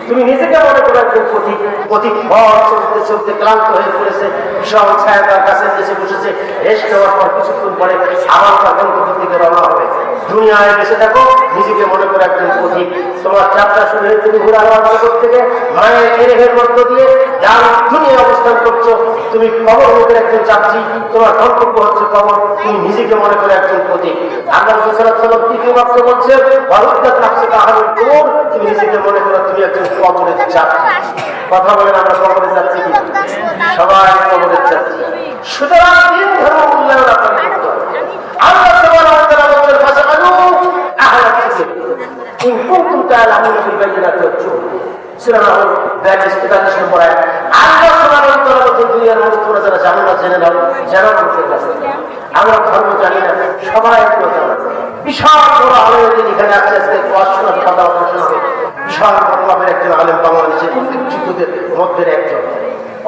তুমি নিজেকে মনে করো একজন পথিক। পথিক পথ চলতে চলতে ক্লান্ত হয়ে পড়েছে, বিশাল ছায়া তার কাছে এসে বসেছে, রেস্ট নেওয়ার পর কিছুক্ষণ পরে আবার তার গন্তব্যের দিকে রওনা হবে। দুনিয়ায় বেঁচে থাকো, নিজেকে মনে করো একজন পথিক। তোমার যাত্রা শুরু হয়েছে ঘোরার জগৎ থেকে, মায়ের এরেহের মধ্য দিয়ে যার দুনিয়া অবস্থান করছো, তুমি কবর মুখের একজন যাত্রী, তোমার গন্তব্য হচ্ছে কবর, তুমি নিজেকে মনে করো একজন পথিক। আল্লাহ রাসূল সাল্লাল্লাহু আলাইহি ওয়াসাল্লাম তৃতীয় বাক্য বলছেন, ওয়ারুদ্দাত নাফসুকা আলাল কুবুর, তুমি নিজেকে মনে করো তুমি একজন কবরের যাত্রী। কথা বলেন আমরা কবরের যাত্রী কি? সবাই কবরের যাত্রী। সুতরাং তিন ধর্ম মূল্যায়ন আপনাকে করতে হবে। আল্লাহ সুবহানাহু ওয়া তাআলা বলেন, ফাসআলু আহলা যিকর ইন কুনতুম তা'লামুনা বিল বায়িনাতি ওয়াজ জুবুর। সূরা আল 42 নম্বর আয়াত। আল্লাহ সুবহানাহু ওয়া তাআলা বলেন, দুনিয়ার মানুষ তোমরা যারা জানো না জেনে নাও, জানো মানুষের কাছে। আমরা ধর্ম জানি না, সবাই জানে। বিশাল বড় আলেম এখানে আছে, আজকে পড়াশোনা কথা শোনাবে। বিশাল বড় মাপের একজন আলেম, বাংলাদেশের উল্লেখযোগ্যদের মধ্যে একজন।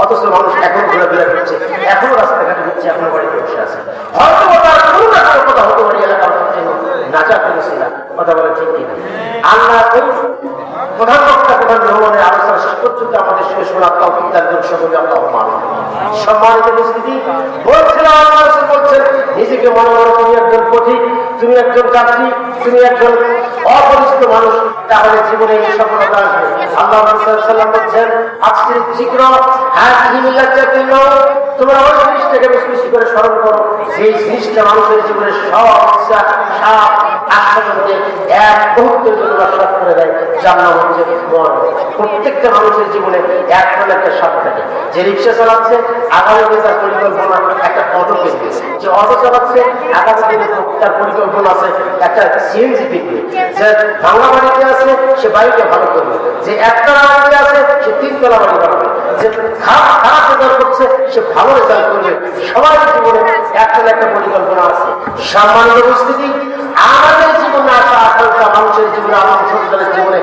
অথচ মানুষ এখনো ঘোরাফেরা করছে, এখনো রাস্তাঘাটে হচ্ছে, এখনো বাড়িতে বসে আছে। হয়তো তার কোনো না কোনো কথা হতে পারে এলাকার জন্য নাচা করেছিল। কথা বলে ঠিক কিনা? আল্লাহ ওই প্রধান বক্তা, প্রধান মেহমানের আলোচনা শেষ পর্যন্ত আমাদের সঙ্গে শোনার তৌফিক দান করুন সকলে, আল্লাহ আমিন। সম্মানিত উপস্থিতি, বলছিলাম আল্লাহ রাসূল বলছেন, নিজেকে মনে করো তুমি একজন পথিক, তুমি একজন যাত্রী, তুমি একজন অপরিচিত মানুষ, তাহলে জীবনে এই সফলতা আসবে। আল্লাহ রাসূল সাল্লাল্লাহু আলাইহি ওয়াসাল্লাম বলেন আকসির যিকর হাযিহি মিল্লাতুল মাউত, তোমরা ওই জিনিসটাকে বেশি বেশি করে স্মরণ করো সেই জিনিসটা মানুষের জীবনে সব আশ্চর্যকে এক মুহূর্তের জন্য নষ্ট করে দেয়। যার নাম হচ্ছে মরণ। প্রত্যেকটা মানুষের জীবনে এক না একটা স্বাদ থাকে। যে রিক্সা চালাচ্ছে আগামী দিনে তার পরিকল্পনা একটা অটো কিনবে, যে অটো চালাচ্ছে আগামী দিনে তার পরিকল্পনা আছে একটা সিএনজি কিনবে, যে ভাঙা বাড়িতে আছে সে বাড়িটা ভালো করবে, যে একতলা বাড়িতে আছে সে তিনতলা বাড়ি বানাবে, যে খারাপ রেজাল্ট করছে সে ভালো রেজাল্ট করবে। সবার জীবনে একটা না একটা পরিকল্পনা আছে। সামান্য পরিস্থিতি আমাদের জীবনে আসা আকাঙ্ক্ষা, মানুষের জীবনে, আমার সন্তানের জীবনে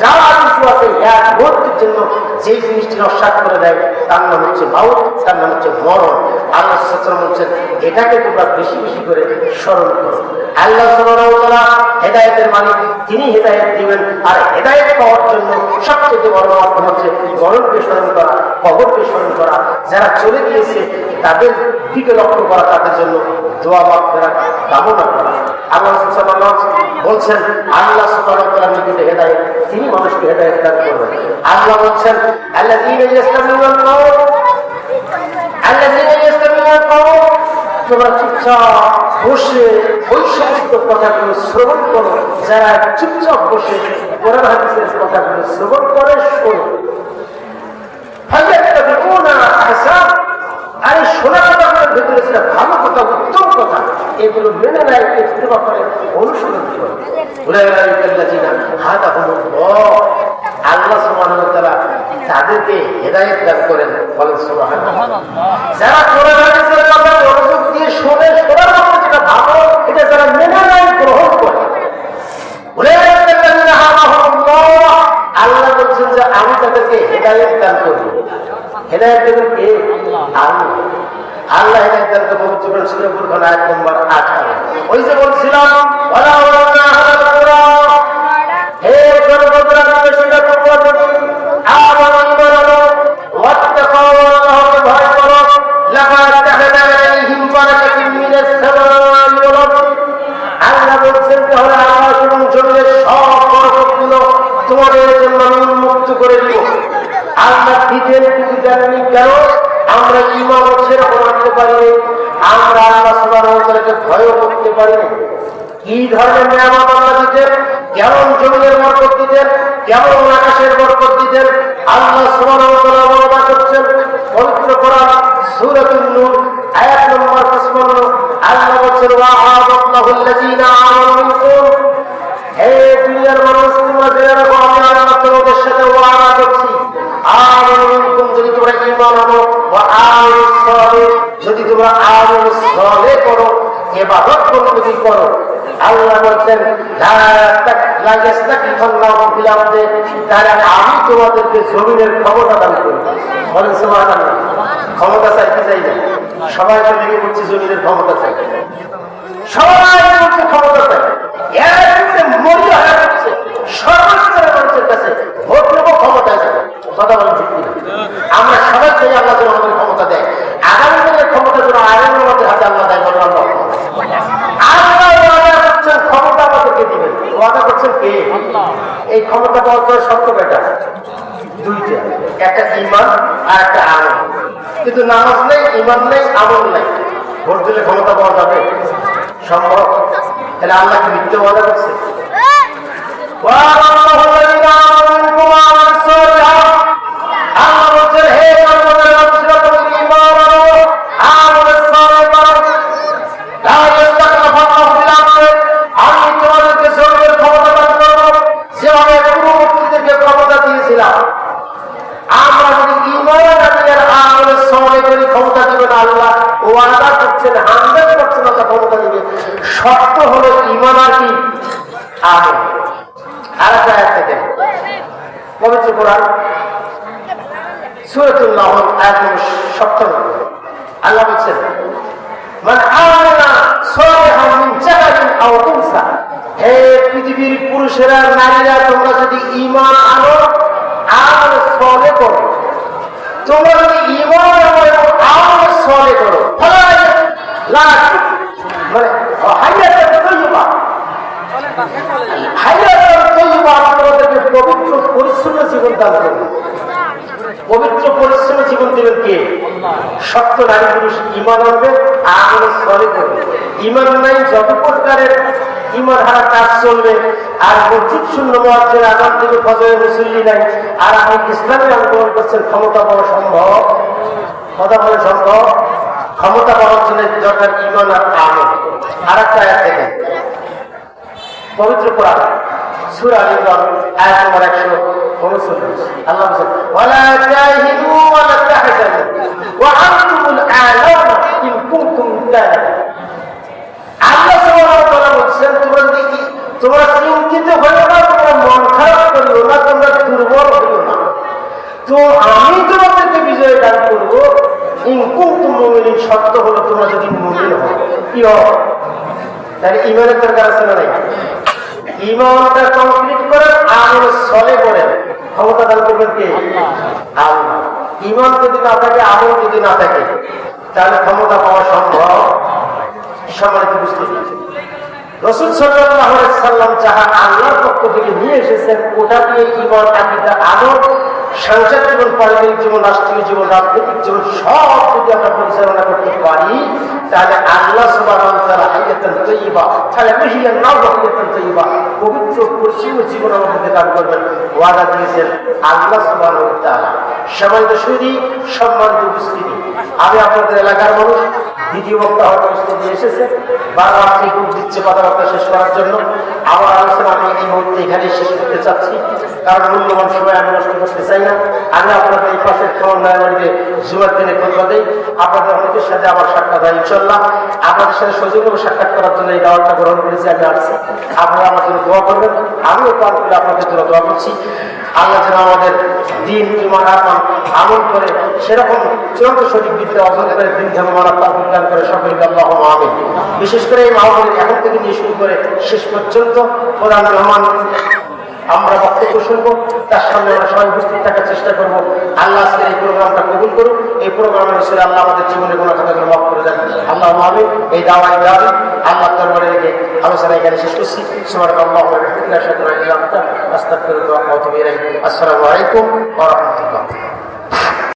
যা কিছু আছে এক মুহূর্তের জন্য যে জিনিসটি নস্বাত করে দেয় তার নাম হচ্ছে মাউত, তার নাম হচ্ছে মরণ। আল্লাহ সাল্লাল্লাহু বলছেন এটাকে তোমরা বেশি বেশি করে স্মরণ করো। আল্লাহ সুবহানাহু ওয়া তাআলা হেদায়েতের মালিক, তিনি হেদায়েত দিবেন। আর হেদায়েত পাওয়ার জন্য সবচেয়ে বড় মাধ্যম হচ্ছে মরণকে স্মরণ করা, কবরকে স্মরণ করা, যারা চলে গিয়েছে তাদের দিকে লক্ষ্য করা, তাদের জন্য দোয়া মাগফিরাত কামনা করা। আল্লাহ সুবহানাহু বলছেন আল্লাহ সুবহানাহু ওয়া তাআলার নিকটে হেদায়েত, তিনি মানুষকে হেদায়েত দান করবেন। আল্লাহ বলছেন আল্লাযীনা ইস্তামিউনা আল-কাওল, আল্লাযীনা ইস্তামিউনা আল-কাওল, তোমরা চুপচাপ বসে ওই সমস্ত কথাগুলো শ্রবণ করো, যারা চুপচাপ বসে কোরআন হাদিসের কথাগুলো শ্রবণ করে শোনো। আর এই শোনা কথাগুলোর ভেতরে সেটা ভালো কথা, উত্তম কথা, এগুলো মেনে নেয়, ইত্তেবা করে, অনুসরণ করে। আল্লাহ সুবহানাহু ওয়া তাআলা তাদেরকে হেদায়েত দান করেন, বলেন সুবহানাল্লাহ। যারা কোরআন হাদিসের কথা মনোযোগ দিয়ে শোনে, শোনার মতো যেটা ভালো, এটা যারা মেনে নেয়, গ্রহণ করে, আল্লাহ বলছেন যে আমি তাদেরকে হেদায়েত দান করব। হেদায়েত দেবেন কে? আল্লাহ। আল্লাহ হেদায়েত দান করবেন। পবিত্র কোরআন সূরা ফুরকান আয়াত নম্বর 18। ওই যে বলছিলাম ওয়ালা ওয়ালা আহাল কুরআন, হে সর্বদা বিশ্বসিত তোমরা যদি আমানু করো ওয়াত্তাকাউ, আল্লাহকে ভয় করো, লাকাতাহানা আলাইহিম বারাকাতুম মিনাস সামাই ওয়াল আরদ। আল্লাহ বলছেন তাহলে আকাশ এবং জমিনের সব বরকতগুলো তোমাদের জন্য উন্মুক্ত করে দিব। আল্লাহ দিতেন কিন্তু দেননি কেন? আমরা ঈমান সেরকম আনতে পারিনি, আমরা আল্লাহ সুবহানাহু ওয়া তাআলাকে ভয় করতে পারিনি। কি ধরনের নিয়ামত আল্লাহ দিতেন, কেমন জমিনের বরকত দিতেন, কেমন আকাশের বরকত দিতেন, আল্লাহ সুবহানাহু ওয়া তাআলা বর্ণনা করছেন পবিত্র কোরআন সূরাতুন নূর আয়াত নম্বর 55। আল্লাহ বলছেন ওয়া'আদাল্লাহু আল্লাযীনা আমানু মিনকুম, হে দুনিয়ার মানুষ তোমরা জেনে রাখো আমি আল্লাহ তোমাদের সাথে ওয়াদা করছি, আমানু মিনকুম, যদি তোমরা ঈমান আনো, ওয়া আমিলুস সালিহ, যদি তোমরা আমল সালেহ করো, ইবাদত বন্দেগী করো। আল্লাহ বলছেন লা ইস্তাকলিফাল্লাহু ফিল আরদি, তাহলে আমি তোমাদেরকে জমিনের ক্ষমতা দান করব। বলেন সুবহানাল্লাহ। ক্ষমতা চাইতে চাই না, সবাই তো লেগে পড়ছে জমিনের ক্ষমতা চাই, সবাই বলছে ক্ষমতা চাই, এর মরিয়া হয়ে যাচ্ছে সর্বোচ্চ মানুষের কাছে ভোট নেবো, ক্ষমতায় যাবো। কথা বলেন ঠিক কিনা? আমরা সবাই চাই আল্লাহ যেন আমাদের ক্ষমতা দেয়, আগামী দিনের ক্ষমতা যেন আগামী আমাদের হাতে আল্লাহ দেয়। বলেন আল্লাহ। আল্লাহ ওয়াদা করছেন ক্ষমতা আমাদেরকে দিবেন, ওয়াদা করছেন কে? এই ক্ষমতা পাওয়ার জন্য শর্ত কয়টা? দুইটা, একটা ঈমান আর একটা আমল। কিন্তু নামাজ নেই, ঈমান নেই, আমল নেই, ভোট দিলে ক্ষমতা পাওয়া যাবে? সম্ভব? তাহলে আল্লাহ কি মিথ্যে ওয়াদা করছে? আল্লাহ বলছেন হে জগতের মানুষেরা তুমি ঈমান আনো, আমল সালেহ করো, লা ইস্তাকলাফাল্লাহু ফিল আরদি, আমি তোমাদেরকে জমিনের ক্ষমতা দান করব যেভাবে পূর্ববর্তীদেরকে ক্ষমতা দিয়েছিলাম। আমরা যদি ঈমান আনি আর আমল সালেহ করি, ক্ষমতা দিবেন আল্লাহ। ওয়াদা করছেন 100% আল্লাহ ক্ষমতা দিবে। শর্ত হলো ঈমান আর কি? আমল। আরেকটা আয়াত থেকে পবিত্র কোরআন সূরাতুন নাহল আয়াত নম্বর 57। আল্লাহ বলছেন মান আমানা সালিহান মিন যাকারিন আও উনসা, হে পৃথিবীর পুরুষেরা নারীরা তোমরা যদি ঈমান আনো, আমল সালেহ করো, তোমরা যদি ঈমান আনো এবং আমল সালেহ করো, মানে হায়াতুন তাইয়্যিবা, হায়াতুন তাইয়্যিবা, তোমাদেরকে পবিত্র পরিচ্ছন্ন জীবন দান করবেন। পবিত্র পরিশ্রমে জীবন দেবেন কে? সত্য নারী পুরুষ ইমান আনবে, আমলে সলে করবে। ইমান নাই, যত প্রকারের ইমান হারা কাজ চলবে, আর মসজিদ শূন্য মুয়াজ্জিন আযান থেকে ফজরের মুসল্লি নাই, আর আপনি ইসলামে আন্দোলন করছেন, ক্ষমতা পাওয়া সম্ভব? কথা বলে সম্ভব? ক্ষমতা পাওয়ার জন্য দরকার ইমান আর আমল। আর একটা আয়াত দেখেন পবিত্র কোরআন সূরা আল ইমরান আয়াত নম্বর 139। আল্লাহ বলেন ওয়ালা তাহিনু ওয়ালা তাহজানু ওয়া আনতুমুল আ'লাউনা ইন কুনতুম তা'লামুন। আল্লাহ সুবহানাহু ওয়া তাআলা বলেন তোমরা চিন্তিত হইও না, তোমরা মন খারাপ করিও না, তোমরা দুর্বল হইও না, তো আমি তোমাদেরকে বিজয় দান করব ইন কুনতুম মুমিনিন, সত্য হলো তোমরা যদি মুমিন হও। কি হও? তাহলে ইমানের দরকার আছে না নাই? ইমানটা কমপ্লিট করেন, আমল সলে করেন, ক্ষমতা দান করবেন কে? আল্লাহ। ইমান যদি না থাকে, আমল যদি না থাকে, তাহলে ক্ষমতা পাওয়া সম্ভব? সম্মানিত বুঝতে রাসূল সাল্লাল্লাহু আলাইহি সাল্লাম যাহা আল্লাহর পক্ষ থেকে নিয়ে এসেছেন, ওটা দিয়ে ইমান, আকীদা, আমল, সংসার জীবন, পারিবারিক জীবন, রাষ্ট্রীয় জীবন, রাজনৈতিক জীবন সব যদি আমরা পরিচালনা করতে পারি, তাহলে আল্লাহ সুবহানাহু ওয়া তাআলা হায়াতান তাইয়্যিবা, তাহলে মিহিয়ান নাও হায়াতান তাইয়্যিবা, পবিত্র পরিশুদ্ধ জীবন আমাদের দান করবেন ওয়াদা দিয়েছেন আল্লাহ সুবহানাহু ওয়া তাআলা। সম্মানিত সুধী, সম্মানিত উপস্থিতি, আমি আপনাদের এলাকার মানুষ, দ্বিতীয় বক্তা হয়তো স্টেজে এসেছে, বারবার খুব দিচ্ছে কথাবার্তা শেষ করার জন্য। আমার আলোচনা আমি এই মুহূর্তে এখানে শেষ করতে চাচ্ছি, কারণ মূল্যবান সময় আমি নষ্ট করতে চাই না। আমি আপনাদের এই পাশের খবরবাড়িতে জুমার দিনে খোদবা দেই, আপনাদের অনেকের সাথে আমার সাক্ষাৎ হয় ইনশাল্লাহ। আপনাদের সাথে সৌজন্য সাক্ষাৎ করার জন্য এই দাওয়াতটা গ্রহণ করেছি, আমি আসছি। আপনারা আমার জন্য দোয়া করবেন, আমিও পান করে আপনাদের জন্য দোয়া করছি। আল্লাহ যেন আমাদের দিন, ইমান, আমল করে সেরকম চূড়ান্ত সঠিক বিদ্যা অর্জন করে দিন ধর্ম মানার তৌফিক দান করে সকলকে আল্লাহুম্মা আমিন। বিশেষ করে এই মাহফিলের এখন থেকে নিয়ে শুরু করে শেষ পর্যন্ত প্রধান মেহমান আমরা বক্তব্য শুনবো, তার সামনে আমরা সবাই উপস্থিত থাকার চেষ্টা করবো। আল্লাহ আজকের এই প্রোগ্রামটা কবুল করুন, এই প্রোগ্রামের বিষয়ে আল্লাহ আমাদের জীবনে কোনো কথাগুলো মাফ করে দেন। আল্লাহুম্মা আমিন। এই দাওয়াই দাবি আল্লাহ দরবারে রেখে আলোচনা এখানে শেষ করছি। সুবহানাল্লাহি ওয়া বিহামদিহি আশহাদু আল্লা ইলাহা ইল্লা আনতা আস্তাগফিরুকা ওয়া আতুবু ইলাইক। আসসালামু আলাইকুম ওয়া রাহমাতুল্লাহ।